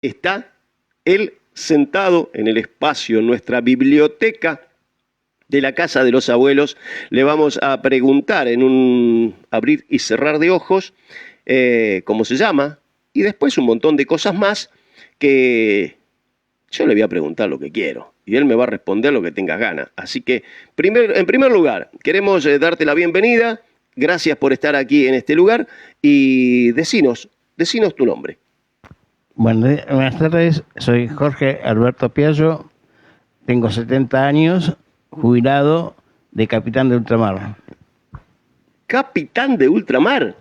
está él sentado en el espacio, en nuestra biblioteca de la casa de los abuelos. Le vamos a preguntar en un abrir y cerrar de ojos cómo se llama y después un montón de cosas más que yo le voy a preguntar lo que quiero y él me va a responder lo que tenga ganas. Así que, en primer lugar, queremos darte la bienvenida. Gracias por estar aquí en este lugar y decinos tu nombre. Buenas tardes, soy Jorge Alberto Piaggio, tengo 70 años, jubilado de capitán de ultramar. ¿Capitán de ultramar?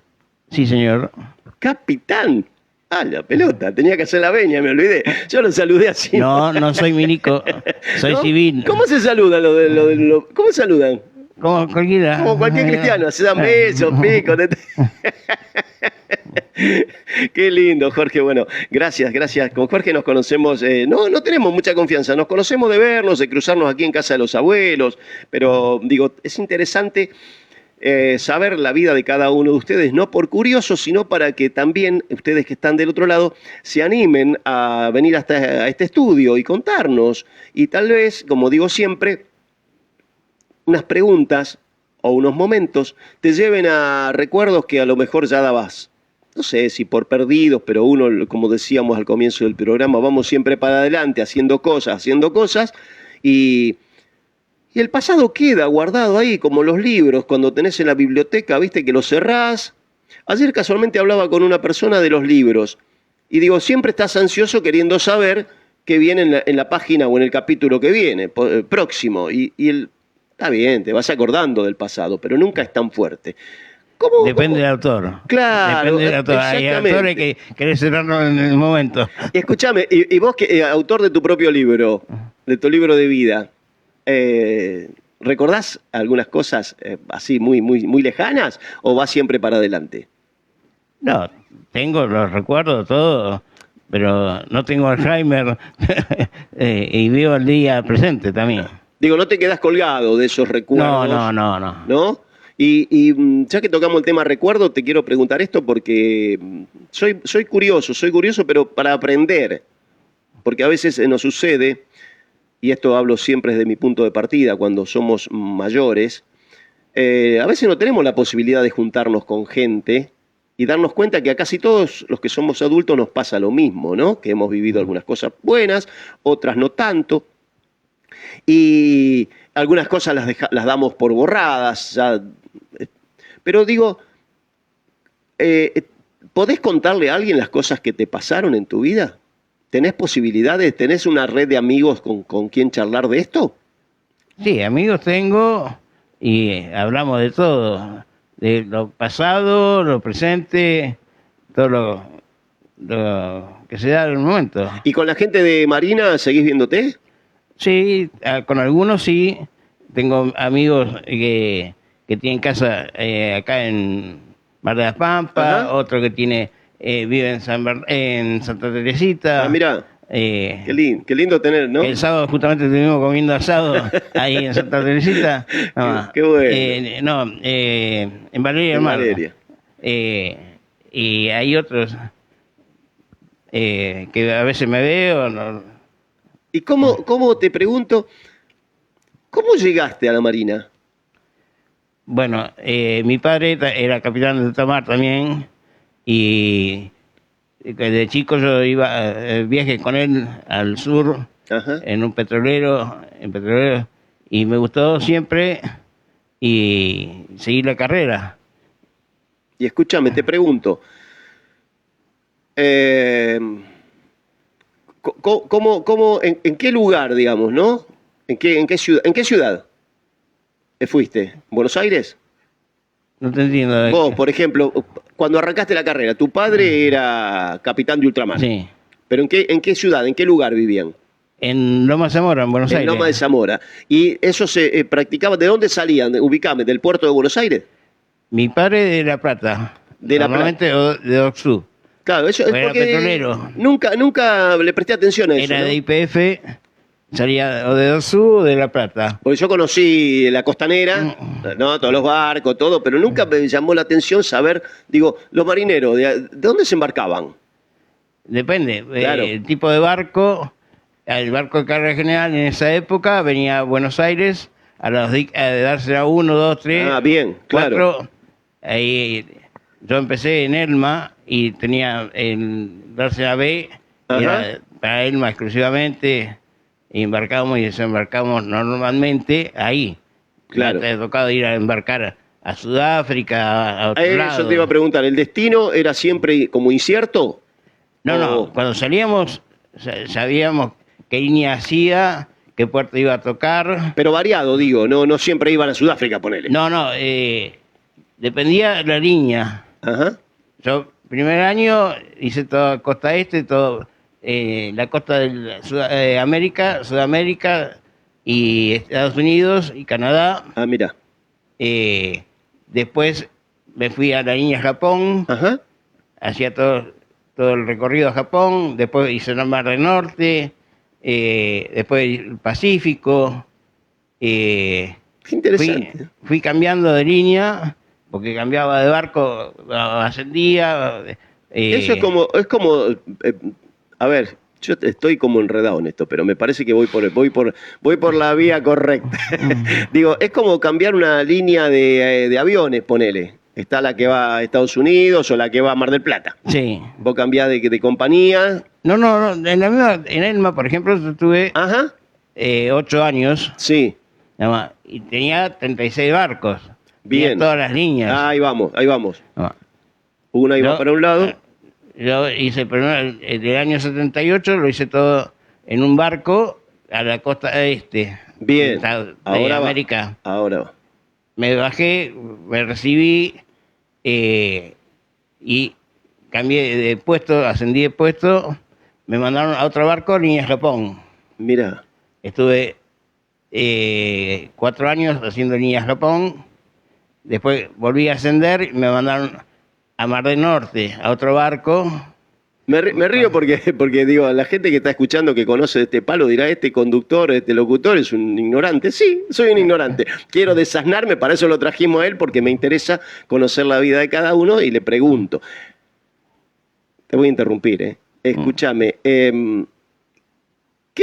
Sí, señor. ¡Capitán! Ah, la pelota, tenía que hacer la veña, me olvidé. Yo lo saludé así. No soy milico, soy ¿No? civil. ¿Cómo se saluda ¿Cómo saludan? Como cualquiera. Como cualquier cristiano, se dan besos, picos. Qué lindo, Jorge. Bueno, gracias. Con Jorge nos conocemos, no tenemos mucha confianza, nos conocemos de vernos, de cruzarnos aquí en casa de los abuelos, pero digo, es interesante saber la vida de cada uno de ustedes, no por curiosos, sino para que también ustedes que están del otro lado se animen a venir hasta a este estudio y contarnos. Y tal vez, como digo siempre, unas preguntas o unos momentos te lleven a recuerdos que a lo mejor ya dabas. No sé si por perdidos, pero uno, como decíamos al comienzo del programa, vamos siempre para adelante haciendo cosas, y el pasado queda guardado ahí, como los libros, cuando tenés en la biblioteca, viste que los cerrás. Ayer casualmente hablaba con una persona de los libros, y digo, siempre estás ansioso queriendo saber qué viene en la página o en el capítulo que viene, próximo, está bien, te vas acordando del pasado, pero nunca es tan fuerte. Depende del autor. Claro, depende del autor. Hay autores que querés cerrarlo en el momento. Escúchame, y vos, autor de tu propio libro, de tu libro de vida, ¿recordás algunas cosas así muy lejanas o vas siempre para adelante? No, tengo los recuerdos, todo, pero no tengo Alzheimer y vivo el día presente también. Digo, no te quedás colgado de esos recuerdos. No. ¿No? Y ya que tocamos el tema recuerdo, te quiero preguntar esto porque soy curioso, pero para aprender. Porque a veces nos sucede, y esto hablo siempre desde mi punto de partida, cuando somos mayores, a veces no tenemos la posibilidad de juntarnos con gente y darnos cuenta que a casi todos los que somos adultos nos pasa lo mismo, ¿no? Que hemos vivido algunas cosas buenas, otras no tanto. Y algunas cosas las damos por borradas, ya. Pero digo, ¿podés contarle a alguien las cosas que te pasaron en tu vida? ¿Tenés posibilidades? ¿Tenés una red de amigos con quien charlar de esto? Sí, amigos tengo y hablamos de todo, de lo pasado, lo presente, todo lo que se da en el momento. ¿Y con la gente de Marina seguís viéndote? Sí, con algunos sí. Tengo amigos que tienen casa acá en Mar de las Pampas, Ajá. otro que vive en Santa Teresita. Ah, mirá, qué lindo tener, ¿no? El sábado justamente estuvimos comiendo asado ahí en Santa Teresita. Qué bueno. En Valeria del Mar. Valeria. Y hay otros que a veces me veo. No. ¿Y cómo te pregunto, cómo llegaste a la Marina? Bueno, mi padre era capitán de ultramar también y de chico yo iba viaje con él al sur. Ajá. En un petrolero, y me gustó siempre y seguí la carrera. Y escúchame, te pregunto, ¿en qué lugar, digamos, no? ¿En qué ciudad fuiste? ¿Buenos Aires? No te entiendo. Vos, por ejemplo, cuando arrancaste la carrera, tu padre era capitán de ultramar. Sí. ¿Pero en qué ciudad, en qué lugar vivían? En Loma de Zamora, en Buenos Aires. En Loma de Zamora. ¿Y eso se practicaba? ¿De dónde salían? Ubicame, ¿del puerto de Buenos Aires? Mi padre de La Plata. De La Plata. Normalmente de Oxú. Claro, eso es era porque petrolero. Nunca le presté atención a eso. Era ¿no? de YPF, salía o de Oxú o de La Plata. Porque yo conocí la costanera, ¿no? Todos los barcos, todo, pero nunca me llamó la atención saber, digo, los marineros, ¿de dónde se embarcaban? Depende. Claro. El tipo de barco, el barco de carga general en esa época venía a Buenos Aires a dársela 1, 2, 3, Ah, bien, claro. 4. Ahí yo empecé en Elma y tenía el dársela B, Ajá. era para Elma exclusivamente, embarcamos y desembarcamos normalmente ahí. Claro. Me ha tocado ir a embarcar a Sudáfrica, a otro lado. Eso te iba a preguntar, ¿el destino era siempre como incierto? No, cuando salíamos sabíamos qué línea hacía, qué puerto iba a tocar. Pero variado, digo, no siempre iban a Sudáfrica, ponele. No, dependía de la línea. Ajá. Yo, primer año, hice toda costa este, todo la costa de América, Sudamérica y Estados Unidos y Canadá. Ah, mira. Después me fui a la línea Japón, Ajá. hacía todo el recorrido a Japón, después hice el Mar del Norte, después el Pacífico. Qué interesante. Fui cambiando de línea, porque cambiaba de barco, ascendía. Eso es como, a ver, yo estoy como enredado en esto, pero me parece que voy por la vía correcta. Digo, es como cambiar una línea de aviones, ponele. Está la que va a Estados Unidos o la que va a Mar del Plata. Sí. Vos cambiás de compañía. No, en Elma, por ejemplo, yo tuve Ajá. 8 años, Sí. nada más, y tenía 36 barcos. Bien. Tenía todas las líneas. Ahí vamos. Nada más. Una iba Yo- para un lado. Yo hice primero, del año 78, lo hice todo en un barco a la costa este. Bien. De Ahora va. América. Ahora va. Me bajé, me recibí y cambié de puesto, ascendí de puesto, me mandaron a otro barco, línea Japón. Mira. Estuve 4 años haciendo línea Japón, después volví a ascender y me mandaron a Mar del Norte, a otro barco. Me río porque digo, la gente que está escuchando que conoce de este palo dirá, este conductor, este locutor es un ignorante. Sí, soy un ignorante. Quiero desasnarme, para eso lo trajimos a él, porque me interesa conocer la vida de cada uno y le pregunto. Te voy a interrumpir, ¿eh? Escúchame, ¿qué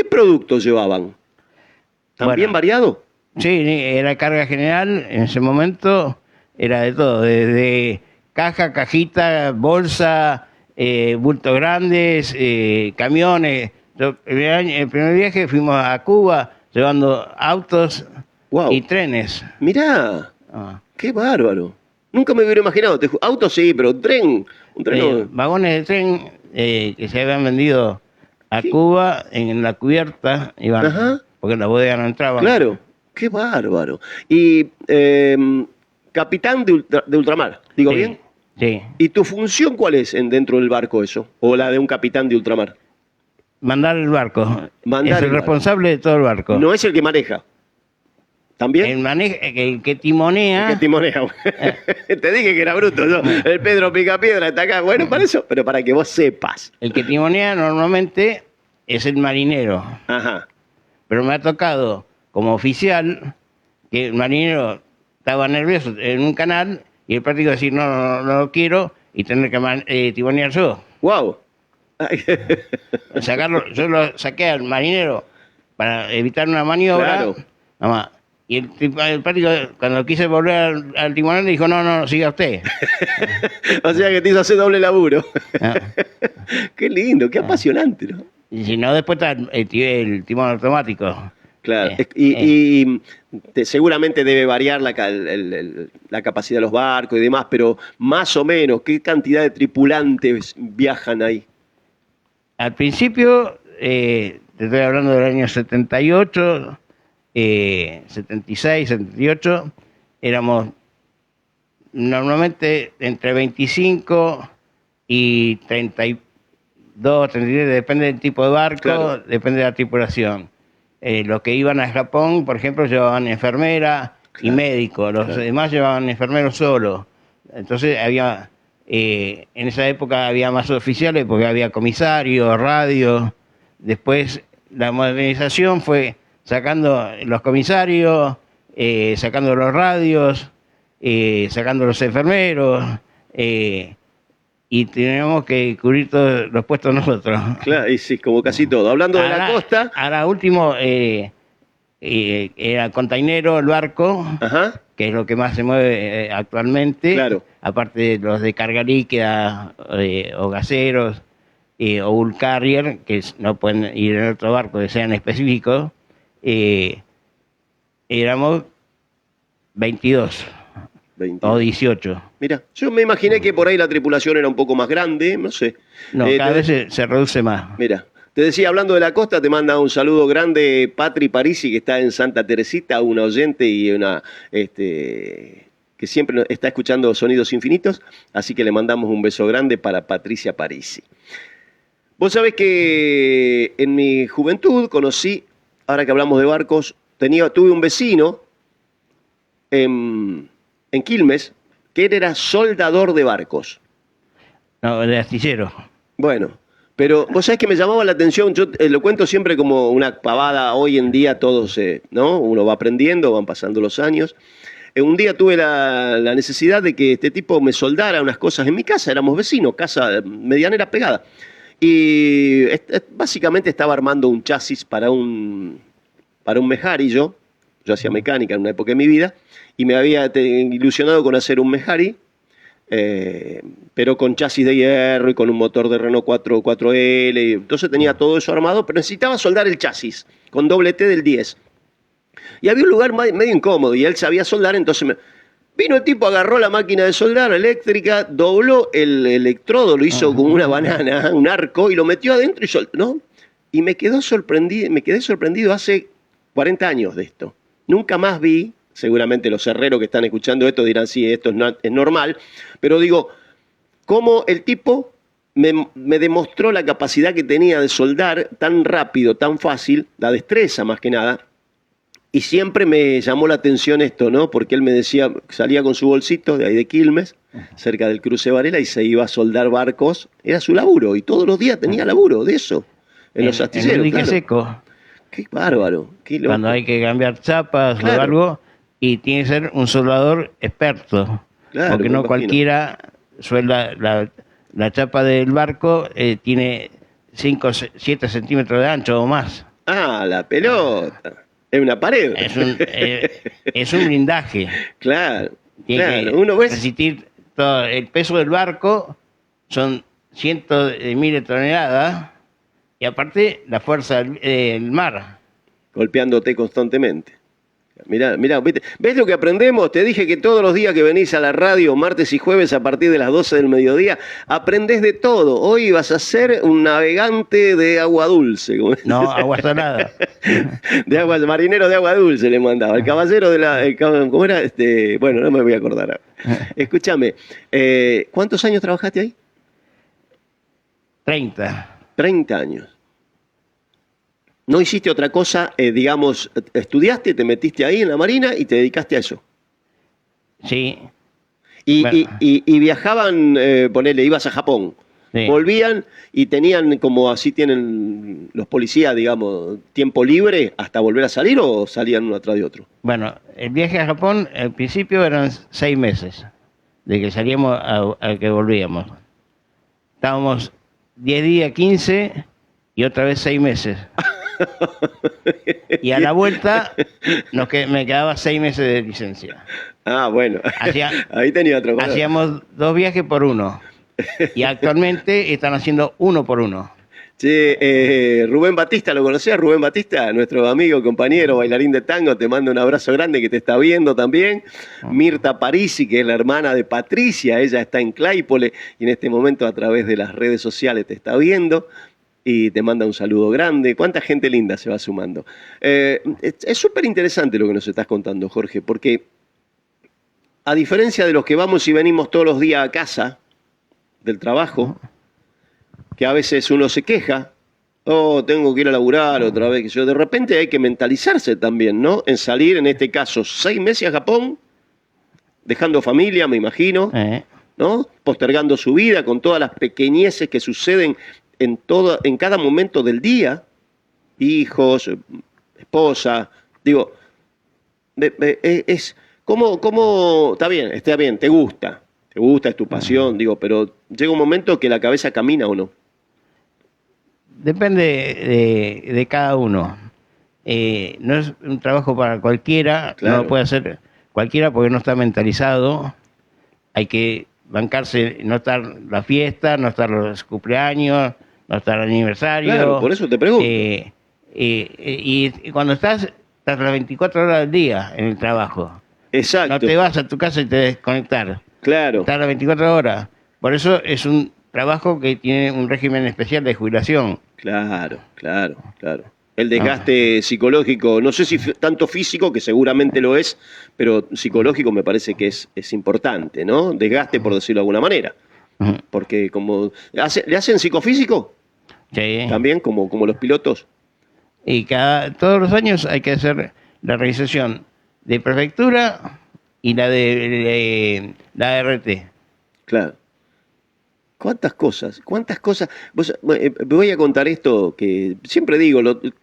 productos llevaban? ¿También Bueno. variado? Sí, era carga general, en ese momento era de todo, desde caja, cajita, bolsa, bultos grandes, camiones. El primer viaje fuimos a Cuba llevando autos Wow. y trenes. Mirá, Ah. qué bárbaro. Nunca me hubiera imaginado. Auto sí, pero un tren no. Vagones de tren que se habían vendido a Sí. Cuba en la cubierta, iban, Ajá. porque en la bodega no entraban. Claro, qué bárbaro. Y capitán de ultramar, ¿digo Sí, bien? sí. ¿Y tu función cuál es dentro del barco eso? ¿O la de un capitán de ultramar? Mandar el barco. Mandar es el el barco. responsable de todo el barco. No es el que maneja. ¿También? El que timonea. El que timonea. Te dije que era bruto. ¿No? El Pedro Picapiedra está acá. Bueno, para eso, pero para que vos sepas. El que timonea normalmente es el marinero. Ajá. Pero me ha tocado como oficial que el marinero estaba nervioso en un canal y el práctico decir no lo quiero y tener que timonear yo. Wow. Yo lo saqué al marinero para evitar una maniobra. Claro. Nada más. Y el práctico, cuando quise volver al timonel, dijo, no, siga usted. O sea que te hizo hacer doble laburo. Ah. Qué lindo, qué apasionante, ¿no? Y si no, después está el timón automático. Claro. Eh, Y seguramente debe variar la capacidad de los barcos y demás, pero más o menos, ¿qué cantidad de tripulantes viajan ahí? Al principio, te estoy hablando del año 78, 76, 78, éramos normalmente entre 25 y 32, 33, depende del tipo de barco, Claro. depende de la tripulación. Los que iban a Japón, por ejemplo, llevaban enfermera y Claro. médico, los demás llevaban enfermeros solo. Entonces había, en esa época había más oficiales porque había comisarios, radio. Después la modernización fue sacando los comisarios, sacando los radios, sacando los enfermeros, y y teníamos que cubrir todos los puestos nosotros. Claro, y sí, como casi todo. Hablando de la costa. Ahora último, era containero, el barco, Ajá. que es lo que más se mueve actualmente. Claro. Aparte de los de carga líquida, o gaseros, o bulk carrier, que no pueden ir en otro barco que sean específicos. Éramos 22 o 18. Mira, yo me imaginé que por ahí la tripulación era un poco más grande, no sé. No, cada vez se reduce más. Mira, te decía, hablando de la costa, te manda un saludo grande Patri Parisi, que está en Santa Teresita, una oyente y una que siempre está escuchando Sonidos Infinitos, así que le mandamos un beso grande para Patricia Parisi. Vos sabés que en mi juventud conocí, ahora que hablamos de barcos, tuve un vecino en Quilmes, que él era soldador de barcos. No, de astillero. Bueno, pero vos sabés que me llamaba la atención, yo lo cuento siempre como una pavada, hoy en día todos, ¿no? Uno va aprendiendo, van pasando los años. Un día tuve la necesidad de que este tipo me soldara unas cosas en mi casa, éramos vecinos, casa medianera pegada. Y básicamente estaba armando un chasis para un Mejari yo hacía mecánica en una época de mi vida, y me había ilusionado con hacer un Mejari, pero con chasis de hierro y con un motor de Renault 4L, entonces tenía todo eso armado, pero necesitaba soldar el chasis con doble T del 10. Y había un lugar medio incómodo, y él sabía soldar, entonces vino el tipo, agarró la máquina de soldar eléctrica, dobló el electrodo, lo hizo como una banana, un arco, y lo metió adentro y soldó, ¿no? Y me quedé sorprendido hace 40 años de esto. Nunca más vi, seguramente los herreros que están escuchando esto dirán, sí, esto es normal, pero digo, cómo el tipo me demostró la capacidad que tenía de soldar tan rápido, tan fácil, la destreza más que nada, y siempre me llamó la atención esto, ¿no? Porque él me decía, salía con su bolsito de ahí de Quilmes, cerca del cruce Varela, y se iba a soldar barcos, era su laburo, y todos los días tenía laburo de eso, en los astilleros. En el dique seco. Qué bárbaro. Qué loco. Cuando hay que cambiar chapas Claro. o algo, y tiene que ser un soldador experto. Claro, porque me no imagino. cualquiera suelda la chapa del barco, tiene 5 o 7 centímetros de ancho o más. Ah, la pelota. Es una pared. Es un blindaje. Claro. Tiene Claro. que Uno ve. resistir todo. El peso del barco son cientos de miles de toneladas, y aparte la fuerza del mar. Golpeándote constantemente. Mirá, ¿viste? ¿Ves lo que aprendemos? Te dije que todos los días que venís a la radio, martes y jueves a partir de las 12 del mediodía, aprendés de todo. Hoy vas a ser un navegante de agua dulce. No, agua salada. Marinero de agua dulce le mandaba. El caballero de la... ¿Cómo era? Bueno, no me voy a acordar ahora. Escúchame, ¿cuántos años trabajaste ahí? 30. 30 años. ¿No hiciste otra cosa, digamos, estudiaste, te metiste ahí en la Marina y te dedicaste a eso? Sí. Y viajaban, ponele, ibas a Japón, Sí. volvían y tenían, como así tienen los policías, digamos, tiempo libre hasta volver a salir, o salían uno atrás de otro. Bueno, el viaje a Japón al principio eran 6 meses, de que salíamos a que volvíamos. Estábamos 10 días, 15, y otra vez 6 meses. Y a la vuelta me quedaba 6 meses de licencia. Ah, bueno. Ahí tenía otro color. Hacíamos 2 viajes por uno. Y actualmente están haciendo 1 por 1. Che, Rubén Batista, ¿lo conocías? Rubén Batista, nuestro amigo, compañero, bailarín de tango, te mando un abrazo grande, que te está viendo también. Mirta Parisi, que es la hermana de Patricia, ella está en Claypole y en este momento a través de las redes sociales te está viendo y te manda un saludo grande. ¿Cuánta gente linda se va sumando? Es súper interesante lo que nos estás contando, Jorge, porque a diferencia de los que vamos y venimos todos los días a casa del trabajo, que a veces uno se queja, tengo que ir a laburar otra vez, de repente hay que mentalizarse también, ¿no? En salir, en este caso, 6 meses a Japón, dejando familia, me imagino, ¿no? Postergando su vida con todas las pequeñeces que suceden en cada momento del día, hijos, esposa, digo, ¿cómo está bien, te gusta, te gusta, es tu pasión, digo, pero llega un momento que la cabeza camina o no. Depende de cada uno. No es un trabajo para cualquiera, no Claro. lo puede hacer cualquiera porque no está mentalizado. Hay que bancarse, no estar la fiesta, no estar los cumpleaños, no estar el aniversario. Claro, por eso te pregunto. Y cuando estás las 24 horas del día en el trabajo. Exacto. No te vas a tu casa y te desconectar. Claro. Estás las 24 horas. Por eso es un trabajo que tiene un régimen especial de jubilación. Claro. El desgaste psicológico, no sé si tanto físico, que seguramente lo es, pero psicológico me parece que es importante, ¿no? Desgaste, por decirlo de alguna manera. Ujú. Porque como... ¿Le hacen psicofísico? Sí. También, como los pilotos. Y todos los años hay que hacer la realización de prefectura y la de la RT. Claro. ¿Cuántas cosas? Voy a contar esto que siempre digo,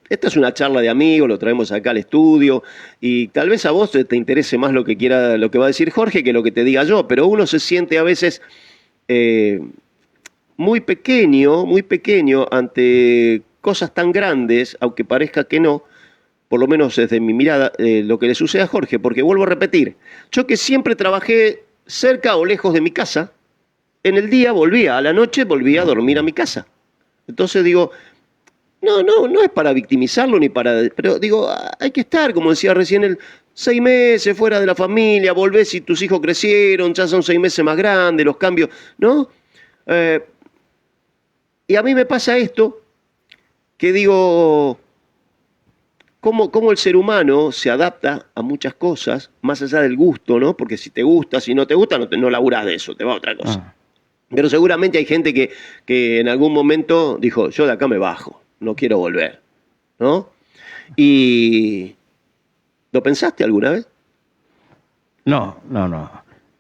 esta es una charla de amigos, lo traemos acá al estudio y tal vez a vos te interese más lo que va a decir Jorge que lo que te diga yo, pero uno se siente a veces muy pequeño ante cosas tan grandes, aunque parezca que no, por lo menos desde mi mirada, lo que le sucede a Jorge, porque vuelvo a repetir, yo que siempre trabajé cerca o lejos de mi casa, en el día volvía, a la noche volvía a dormir a mi casa. Entonces digo, no es para victimizarlo ni para... Pero digo, hay que estar, como decía recién él, 6 meses fuera de la familia, volvés y tus hijos crecieron, ya son 6 meses más grandes, los cambios, ¿no? Y a mí me pasa esto, que digo, cómo el ser humano se adapta a muchas cosas, más allá del gusto, ¿no? Porque si te gusta, si no te gusta, no laburás de eso, te va a otra cosa. Pero seguramente hay gente que en algún momento dijo, yo de acá me bajo, no quiero volver, ¿no? Y... ¿Lo pensaste alguna vez? No.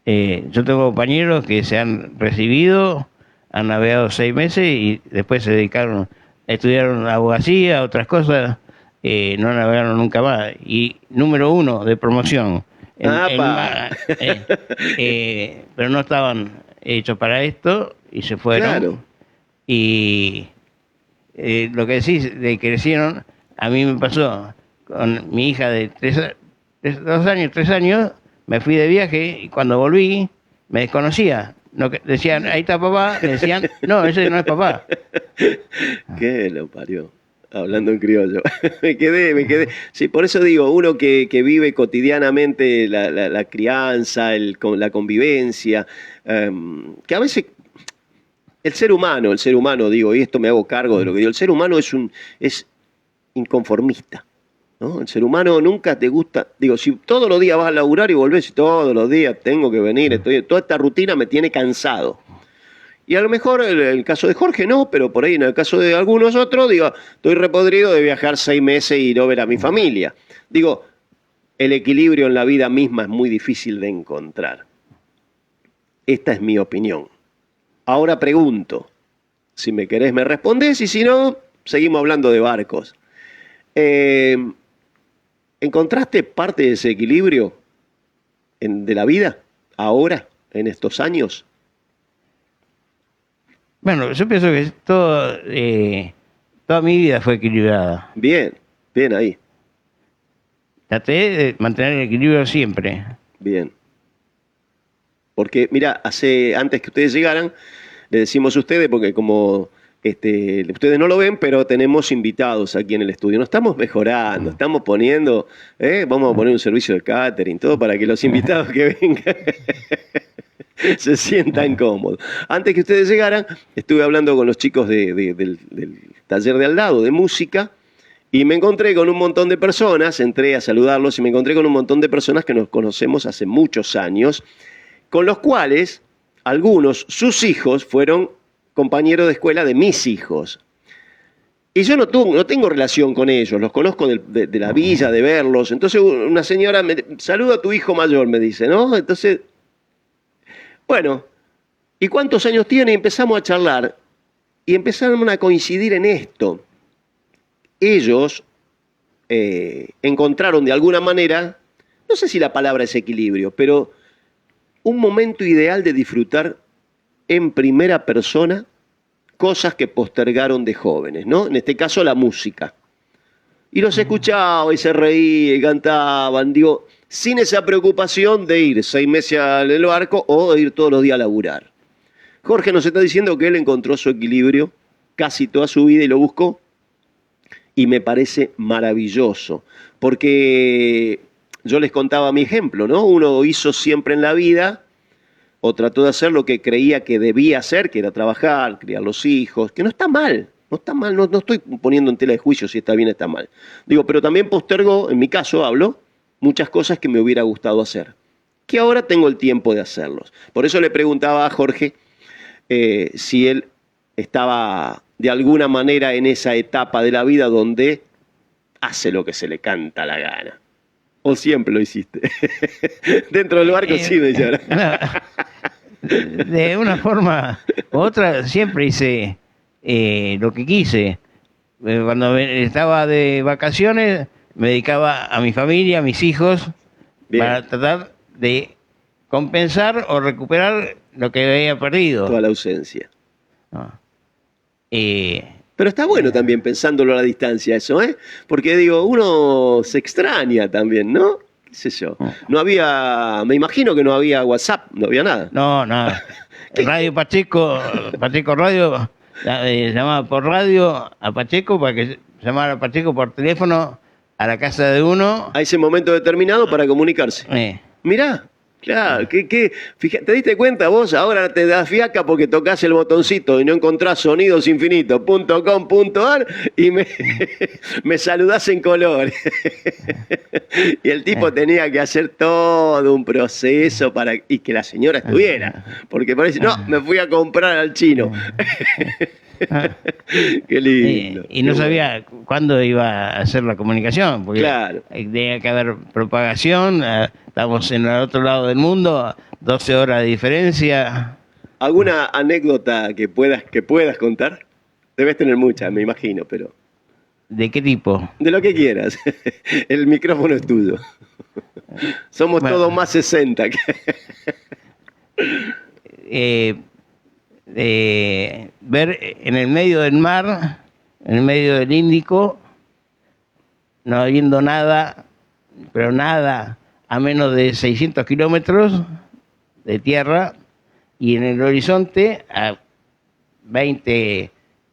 Yo tengo compañeros que se han recibido, han navegado 6 meses y después se dedicaron, estudiaron abogacía, otras cosas, no navegaron nunca más. Y número 1 de promoción. Pero no estaban hechos para esto y se fueron. Claro. Y lo que decís de que crecieron, a mí me pasó con mi hija de 3 años, me fui de viaje y cuando volví me desconocía. Decían, ahí está papá, me decían, no, ese no es papá. ¿Qué lo parió? Hablando en criollo. me quedé. Sí, por eso digo, uno que vive cotidianamente la crianza, la convivencia, que a veces el ser humano, digo, y esto me hago cargo de lo que digo, el ser humano es inconformista, ¿no? El ser humano nunca te gusta, digo, si todos los días vas a laburar y volvés y todos los días tengo que venir, toda esta rutina me tiene cansado. Y a lo mejor en el caso de Jorge no, pero por ahí en el caso de algunos otros, digo, estoy repodrido de viajar 6 meses y no ver a mi familia. Digo, el equilibrio en la vida misma es muy difícil de encontrar. Esta es mi opinión. Ahora pregunto, si me querés me respondés y si no, seguimos hablando de barcos. ¿Encontraste parte de ese equilibrio de la vida ahora, en estos años? Bueno, yo pienso que toda mi vida fue equilibrada. Bien ahí. Traté de mantener el equilibrio siempre. Bien. Porque, mira, antes que ustedes llegaran, le decimos a ustedes, porque como ustedes no lo ven, pero tenemos invitados aquí en el estudio. Nos estamos mejorando, estamos poniendo, vamos a poner un servicio de catering, todo para que los invitados que vengan se sientan cómodos. Antes que ustedes llegaran, estuve hablando con los chicos del taller de al lado de música y me encontré con un montón de personas, entré a saludarlos y me encontré con un montón de personas que nos conocemos hace muchos años, con los cuales algunos, sus hijos, fueron compañeros de escuela de mis hijos. Y yo no tengo relación con ellos, los conozco de la villa, de verlos. Entonces una señora me saluda a tu hijo mayor, me dice, ¿no? Entonces, bueno, ¿y cuántos años tiene? Y empezamos a charlar y empezaron a coincidir en esto. Ellos encontraron de alguna manera, no sé si la palabra es equilibrio, pero un momento ideal de disfrutar en primera persona cosas que postergaron de jóvenes, ¿no? En este caso, la música. Y los escuchaba y se reía y cantaban, digo, sin esa preocupación de ir 6 meses al barco o de ir todos los días a laburar. Jorge nos está diciendo que él encontró su equilibrio casi toda su vida y lo buscó, y me parece maravilloso, porque yo les contaba mi ejemplo, ¿no? Uno hizo siempre en la vida, o trató de hacer lo que creía que debía hacer, que era trabajar, criar los hijos, que no está mal, no estoy poniendo en tela de juicio si está bien o está mal. Digo, pero también postergó, en mi caso hablo, muchas cosas que me hubiera gustado hacer, que ahora tengo el tiempo de hacerlos. Por eso le preguntaba a Jorge si él estaba de alguna manera en esa etapa de la vida donde hace lo que se le canta la gana. ¿O siempre lo hiciste? Dentro del barco sí, me dice. De una forma u otra siempre hice lo que quise. Cuando estaba de vacaciones me dedicaba a mi familia, a mis hijos, bien, para tratar de compensar o recuperar lo que había perdido. Toda la ausencia. No. Pero está bueno también pensándolo a la distancia eso, ¿eh? Porque digo, uno se extraña también, ¿no? ¿Qué sé yo? No había, me imagino que no había WhatsApp, no había nada. No, nada. Radio Pacheco Radio, llamaba por radio a Pacheco para que llamara a Pacheco por teléfono a la casa de uno. A ese momento determinado para comunicarse. Mirá. Claro, fíjate, ¿te diste cuenta vos? Ahora te das fiaca porque tocas el botoncito y no encontrás sonidosinfinito.com.ar y me saludás en color. Y el tipo tenía que hacer todo un proceso y que la señora estuviera. Porque parece, no, me fui a comprar al chino. Qué lindo. Y no sabía cuándo iba a hacer la comunicación, porque claro, tenía que haber propagación, estamos en el otro lado del mundo, 12 horas de diferencia. ¿Alguna anécdota que puedas contar? Debes tener muchas, me imagino, pero... ¿De qué tipo? De lo que quieras. El micrófono es tuyo. Somos todos más 60. Ver en el medio del mar, en el medio del Índico, no habiendo nada, pero nada, a menos de 600 kilómetros de tierra, y en el horizonte, a 20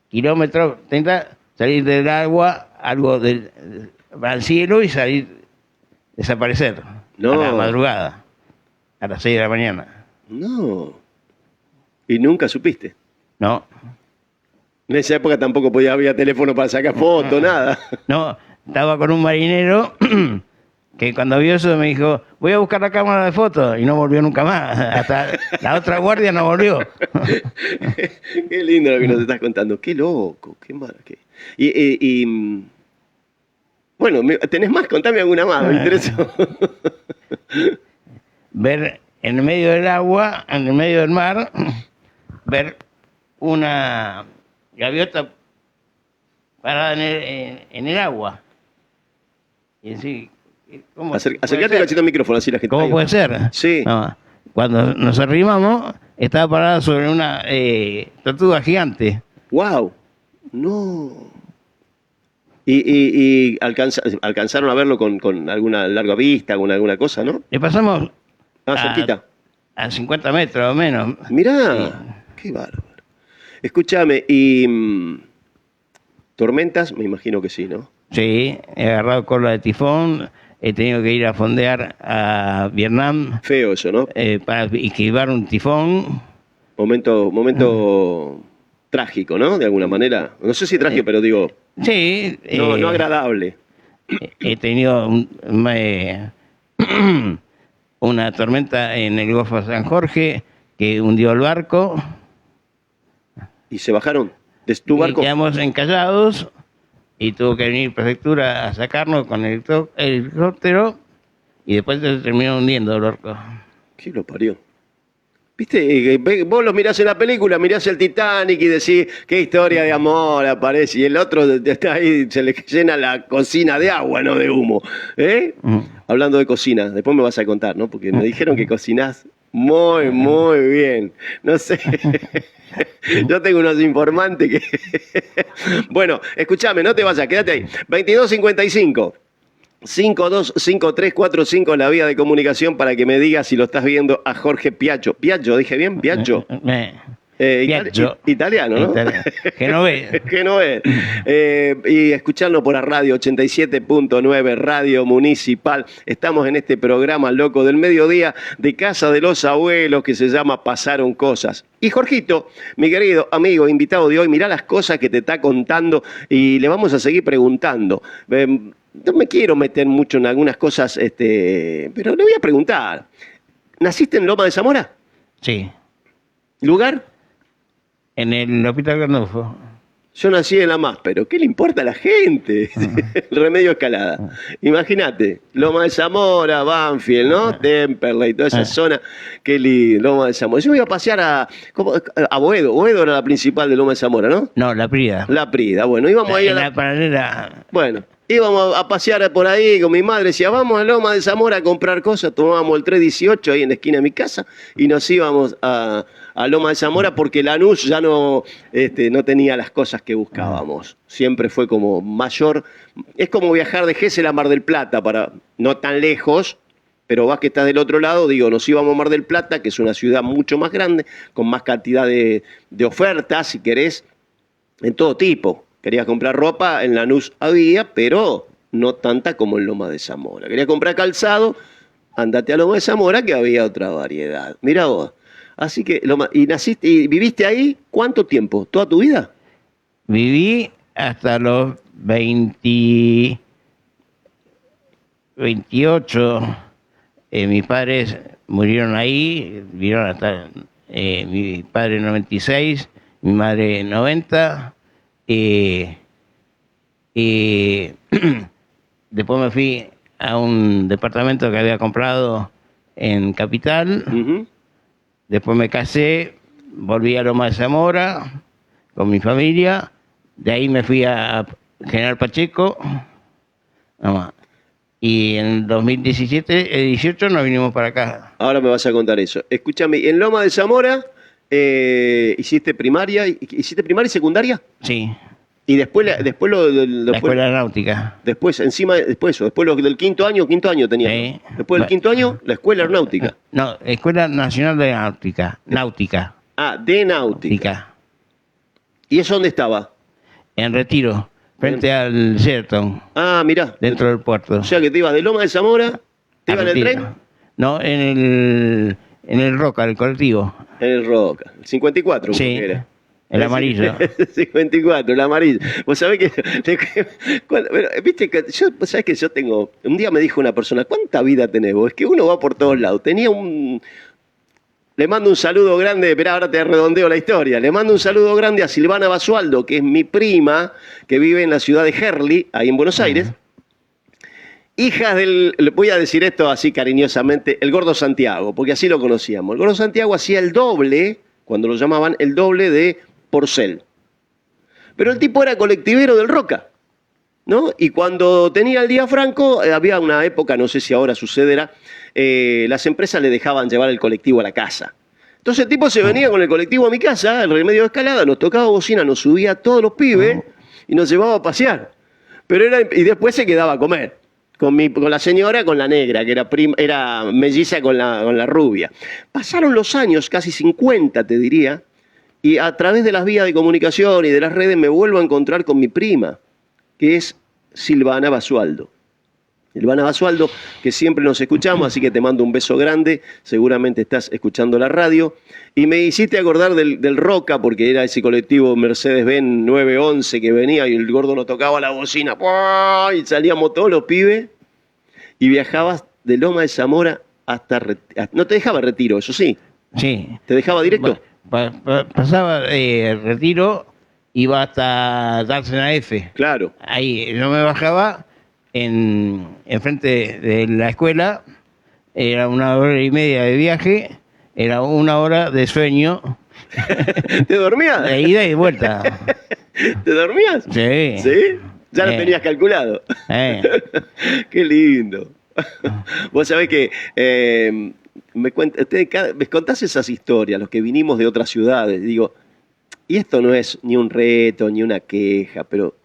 kilómetros, salir del agua, algo al cielo y desaparecer. No. A la madrugada, a las 6 de la mañana. No. ¿Y nunca supiste? No. En esa época tampoco había teléfono para sacar fotos, nada. No, estaba con un marinero que cuando vio eso me dijo, voy a buscar la cámara de fotos, y no volvió nunca más. Hasta la otra guardia no volvió. Qué lindo lo que nos estás contando. Qué loco, qué mal. Bueno, ¿tenés más? Contame alguna más, me interesó. Ver en el medio del agua, en el medio del mar, ver una gaviota parada en el agua. Y decir, acercate un cachito al micrófono, así la gente. ¿Cómo puede ser? Sí. No, cuando nos arrimamos, estaba parada sobre una tortuga gigante. ¡Wow! No. ¿Y alcanzaron a verlo con alguna larga vista, con alguna cosa, no? Le pasamos cerquita. A 50 metros o menos. Mirá, sí. Qué bárbaro. Escúchame, ¿y tormentas? Me imagino que sí, ¿no? Sí, he agarrado cola de tifón, he tenido que ir a fondear a Vietnam. Feo eso, ¿no? Para esquivar un tifón. Momento trágico, ¿no? De alguna manera. No sé si trágico, pero digo... Sí. No agradable. He tenido una tormenta en el Golfo de San Jorge que hundió el barco. ¿Y se bajaron de tu barco? Y quedamos encallados y tuvo que venir prefectura a sacarnos con el helicóptero y después se terminó hundiendo el barco. ¿Qué lo parió? ¿Viste? Vos los mirás en la película, mirás el Titanic y decís qué historia de amor aparece, y el otro está ahí, se le llena la cocina de agua, no de humo. Hablando de cocina, después me vas a contar, ¿no? Porque me dijeron que cocinás Muy bien. No sé. Yo tengo unos informantes que... Bueno, escúchame, no te vayas, quédate ahí. 2255. 525345 la vía de comunicación para que me digas si lo estás viendo a Jorge Piaggio. ¿Piaggio? ¿Dije bien? ¿Piaggio? Italiano, ¿no? Genovés. Genovés. Y escucharlo por la radio 87.9, Radio Municipal. Estamos en este programa loco del mediodía de Casa de los Abuelos que se llama Pasaron Cosas. Y Jorgito, mi querido amigo, invitado de hoy, mirá las cosas que te está contando y le vamos a seguir preguntando. No me quiero meter mucho en algunas cosas, pero le voy a preguntar. ¿Naciste en Loma de Zamora? Sí. ¿Lugar? En el Hospital Gandolfo. Yo nací en La Más, pero ¿qué le importa a la gente? El Remedio Escalada. Imagínate, Loma de Zamora, Banfield, ¿no? Temperley, toda esa zona. Qué lindo, Loma de Zamora. Yo me iba a pasear a Boedo. Boedo era la principal de Loma de Zamora, ¿no? No, La Prida. La Prida, bueno, íbamos ahí a la paralela. Bueno, íbamos a pasear por ahí con mi madre, decía, vamos a Loma de Zamora a comprar cosas, tomábamos el 318 ahí en la esquina de mi casa y nos íbamos a Loma de Zamora porque Lanús ya no tenía las cosas que buscábamos. Siempre fue como mayor. Es como viajar de Gesell a Mar del Plata, para no tan lejos, pero vas que estás del otro lado, digo, nos íbamos a Mar del Plata, que es una ciudad mucho más grande, con más cantidad de ofertas, si querés, en todo tipo. Querías comprar ropa, en Lanús había, pero no tanta como en Loma de Zamora. Querías comprar calzado, andate a Loma de Zamora, que había otra variedad. Mirá vos. Así que, ¿y naciste y viviste ahí cuánto tiempo? ¿Toda tu vida? Viví hasta los 28. Mis padres murieron ahí, vivieron hasta mi padre 96, mi madre 90. Después me fui a un departamento que había comprado en Capital. Uh-huh. Después me casé, volví a Loma de Zamora con mi familia. De ahí me fui a General Pacheco. Y en 2018 nos vinimos para acá. Ahora me vas a contar eso. Escúchame, en Loma de Zamora hiciste primaria y secundaria. Sí. Y después la escuela náutica. Después lo del quinto año tenía. Sí. Después del quinto año, la escuela aeronáutica. No, Escuela Nacional de Náutica. Náutica. Ah, de náutica. ¿Y eso dónde estaba? En Retiro, frente al Sheraton. Ah, mirá. Dentro del puerto. O sea que te ibas de Loma de Zamora, te ibas en el tren. No, en el Roca, el colectivo. En el Roca, el 54. Sí. Era. El amarillo. 54, el amarillo. Vos sabés que... viste que sabés que yo tengo... Un día me dijo una persona, ¿cuánta vida tenés vos? Es que uno va por todos lados. Le mando un saludo grande, pero ahora te redondeo la historia. Le mando un saludo grande a Silvana Basualdo, que es mi prima, que vive en la ciudad de Herli, ahí en Buenos Aires. Hijas voy a decir esto así cariñosamente, el Gordo Santiago, porque así lo conocíamos. El Gordo Santiago hacía el doble, cuando lo llamaban, el doble de Porcel. Pero el tipo era colectivero del Roca, ¿no? Y cuando tenía el día franco, había una época, no sé si ahora sucederá, las empresas le dejaban llevar el colectivo a la casa. Entonces el tipo se venía con el colectivo a mi casa, el Remedio Escalada, nos tocaba bocina, nos subía a todos los pibes y nos llevaba a pasear. Y después se quedaba a comer. Con la señora, con la negra, que era melliza con la rubia. Pasaron los años, casi 50 te diría, y a través de las vías de comunicación y de las redes me vuelvo a encontrar con mi prima, que es Silvana Basualdo. Silvana Basualdo, que siempre nos escuchamos, así que te mando un beso grande, seguramente estás escuchando la radio. Y me hiciste acordar del Roca, porque era ese colectivo Mercedes-Benz 911 que venía y el gordo nos tocaba la bocina, y salíamos todos los pibes, y viajabas de Loma de Zamora hasta... No te dejaba Retiro, eso sí. Sí. ¿Te dejaba directo? Pasaba Retiro, iba hasta Dársena F. Claro. Ahí yo me bajaba en frente de la escuela, era 1 hora y media de viaje, era 1 hora de sueño. ¿Te dormías? De ida y vuelta. ¿Te dormías? Sí. ¿Sí? Ya lo tenías Qué lindo. Vos sabés que me contás esas historias, los que vinimos de otras ciudades, digo, y esto no es ni un reto, ni una queja, pero